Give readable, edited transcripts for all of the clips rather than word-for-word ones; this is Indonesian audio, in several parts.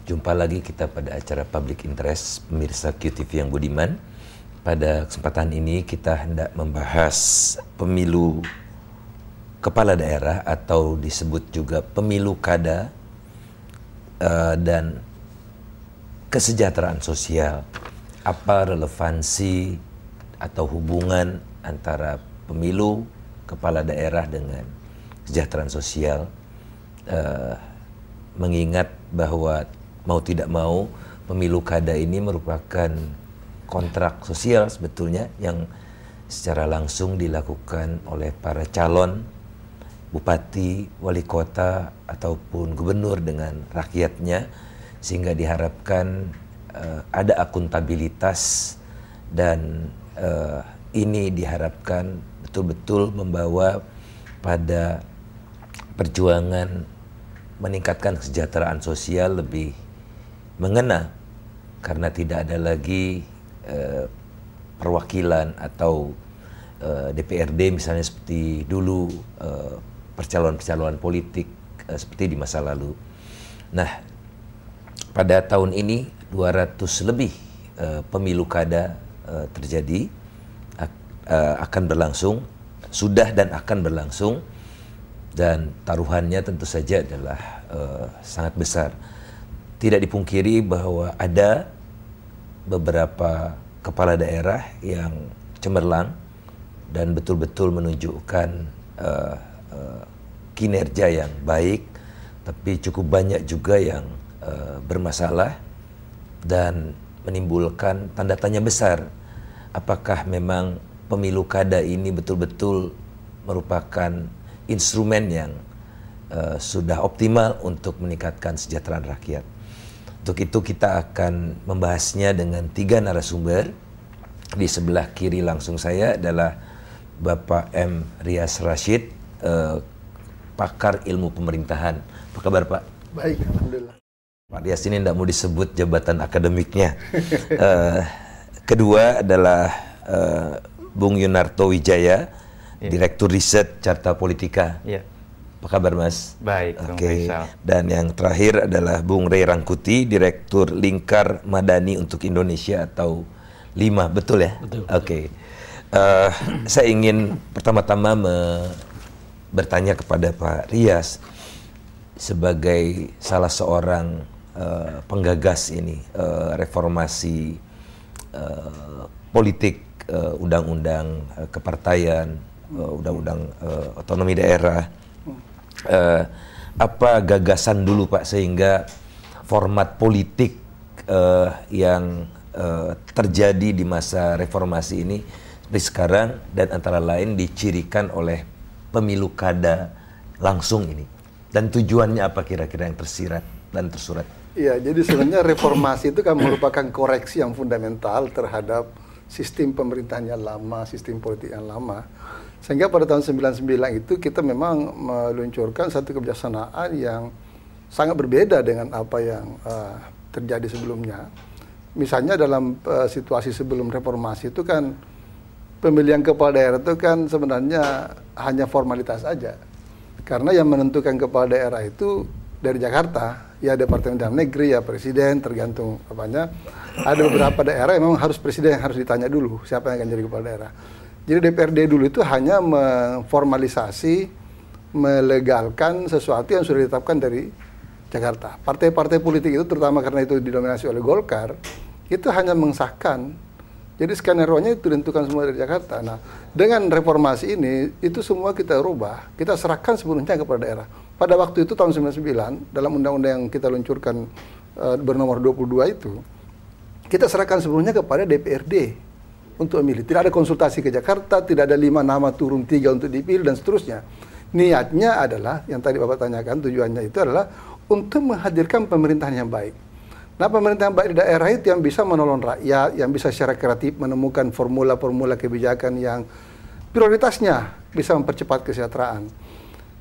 Jumpa lagi kita pada acara Public Interest, pemirsa QTV yang budiman. Pada kesempatan ini kita hendak membahas pemilu kepala daerah atau disebut juga pemilu kada dan kesejahteraan sosial. Apa relevansi atau hubungan antara pemilu kepala daerah dengan kesejahteraan sosial, mengingat bahwa mau tidak mau pemilu kada ini merupakan kontrak sosial sebetulnya yang secara langsung dilakukan oleh para calon bupati, wali kota ataupun gubernur dengan rakyatnya, sehingga diharapkan ada akuntabilitas dan ini diharapkan betul-betul membawa pada perjuangan meningkatkan kesejahteraan sosial lebih mengena, karena tidak ada lagi perwakilan atau DPRD misalnya seperti dulu, percalonan politik seperti di masa lalu. Nah, pada tahun ini 200 lebih pemilu kada terjadi, akan berlangsung, sudah dan akan berlangsung, dan taruhannya tentu saja adalah sangat besar. Tidak dipungkiri bahwa ada beberapa kepala daerah yang cemerlang dan betul-betul menunjukkan kinerja yang baik, tapi cukup banyak juga yang bermasalah dan menimbulkan tanda tanya besar. Apakah memang pemilu kada ini betul-betul merupakan instrumen yang sudah optimal untuk meningkatkan kesejahteraan rakyat? Untuk itu kita akan membahasnya dengan 3 narasumber. Di sebelah kiri langsung saya adalah Bapak M. Rias Rashid, pakar ilmu pemerintahan. Apa kabar Pak? Baik, alhamdulillah. Pak Rias ini tidak mau disebut jabatan akademiknya. Kedua adalah Bung Yunarto Wijaya, Direktur Riset Carta Politika. Apa kabar Mas? Baik, Oke. Dan yang terakhir adalah Bung Ray Rangkuti, Direktur Lingkar Madani untuk Indonesia atau LIMA, betul ya? Betul. Oke. Saya ingin pertama-tama bertanya kepada Pak Rias sebagai salah seorang penggagas ini reformasi politik, undang-undang kepartaian, undang-undang otonomi daerah. Apa gagasan dulu Pak sehingga format politik yang terjadi di masa reformasi ini seperti sekarang, dan antara lain dicirikan oleh pemilu kada langsung ini, dan tujuannya apa kira-kira yang tersirat dan tersurat? Iya, jadi sebenarnya reformasi itu kan merupakan koreksi yang fundamental terhadap sistem pemerintahan yang lama, sistem politik yang lama. Sehingga pada tahun 99 itu kita memang meluncurkan satu kebijaksanaan yang sangat berbeda dengan apa yang terjadi sebelumnya. Misalnya dalam situasi sebelum reformasi itu kan pemilihan kepala daerah itu kan sebenarnya hanya formalitas saja. Karena yang menentukan kepala daerah itu dari Jakarta, ya Departemen Dalam Negeri, ya Presiden, tergantung apanya. Ada beberapa daerah yang memang harus Presiden yang harus ditanya dulu siapa yang akan jadi kepala daerah. Jadi DPRD dulu itu hanya memformalisasi, melegalkan sesuatu yang sudah ditetapkan dari Jakarta. Partai-partai politik itu, terutama karena itu didominasi oleh Golkar, itu hanya mengesahkan. Jadi skenario-nya itu ditentukan semua dari Jakarta. Nah, dengan reformasi ini, itu semua kita rubah. Kita serahkan sepenuhnya kepada daerah. Pada waktu itu tahun 99, dalam undang-undang yang kita luncurkan bernomor 22 itu, kita serahkan sepenuhnya kepada DPRD untuk memilih. Tidak ada konsultasi ke Jakarta, tidak ada 5 nama turun 3 untuk dipilih, dan seterusnya. Niatnya adalah, yang tadi Bapak tanyakan, tujuannya itu adalah untuk menghadirkan pemerintahan yang baik. Nah, pemerintahan yang baik di daerah itu yang bisa menolong rakyat, yang bisa secara kreatif menemukan formula-formula kebijakan yang prioritasnya bisa mempercepat kesejahteraan.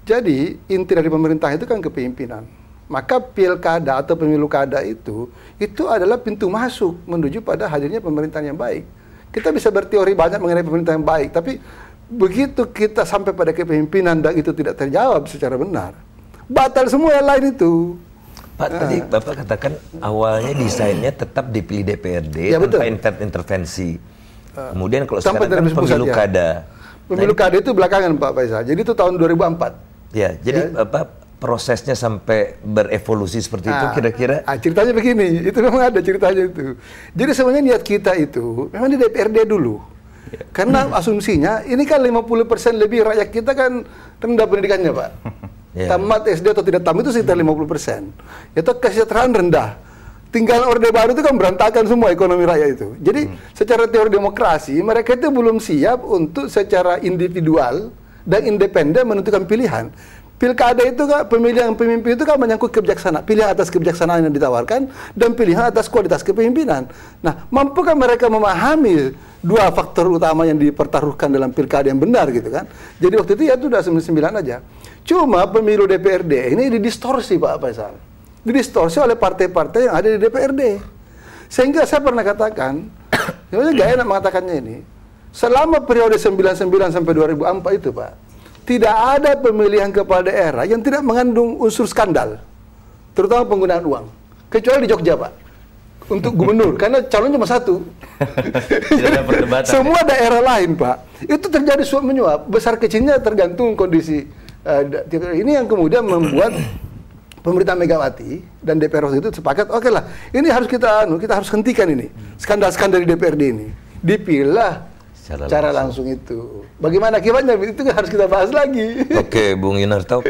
Jadi, inti dari pemerintah itu kan kepemimpinan. Maka pilkada atau pemilu kada itu adalah pintu masuk menuju pada hadirnya pemerintahan yang baik. Kita bisa berteori banyak mengenai pemerintahan yang baik, tapi begitu kita sampai pada kepemimpinan dan itu tidak terjawab secara benar, batal semua yang lain itu. Pak, tadi Bapak katakan awalnya desainnya tetap dipilih DPRD Ya, tanpa betul. intervensi. Kemudian kalau Sampai sekarang kan 2011, pemilu ya. kada. Pemilu kada itu belakangan Pak Faisal. Jadi itu tahun 2004. Ya, jadi prosesnya sampai berevolusi seperti itu kira-kira? Ceritanya begini, itu memang ada ceritanya itu. Jadi sebenarnya niat kita itu memang di DPRD dulu. Karena asumsinya ini kan 50% lebih rakyat kita kan rendah pendidikannya Pak. Tamat SD atau tidak tamat itu sekitar 50%. Itu kesejahteraan rendah. Tinggal Orde Baru itu kan berantakan semua ekonomi rakyat itu. Jadi secara teori demokrasi mereka itu belum siap untuk secara individual dan independen menentukan pilihan. Pilkada itu kan pemilihan pemimpin itu kan menyangkut kebijaksanaan, pilihan atas kebijaksanaan yang ditawarkan dan pilihan atas kualitas kepemimpinan. Nah, mampukah mereka memahami dua faktor utama yang dipertaruhkan dalam pilkada yang benar gitu kan? Jadi waktu itu ya itu udah 99 aja. Cuma pemilu DPRD ini didistorsi Pak Faisal. Didistorsi oleh partai-partai yang ada di DPRD. Sehingga saya pernah katakan, sebenarnya gak enak mengatakannya ini. Selama periode 99 sampai 2004 itu Pak, tidak ada pemilihan kepala daerah yang tidak mengandung unsur skandal, terutama penggunaan uang. Kecuali di Jogja, Pak, untuk gubernur, karena calon cuma satu. Tidak ada perdebatan. Semua daerah lain, Pak, itu terjadi suap menyuap. Besar kecilnya tergantung kondisi. Ini yang kemudian membuat pemerintah Megawati dan DPR waktu itu sepakat, oke lah, ini harus kita harus hentikan ini skandal-skandal di DPRD ini. Dipilih cara langsung itu. Bagaimana akibatnya itu harus kita bahas lagi. Oke, Bung Yunarto.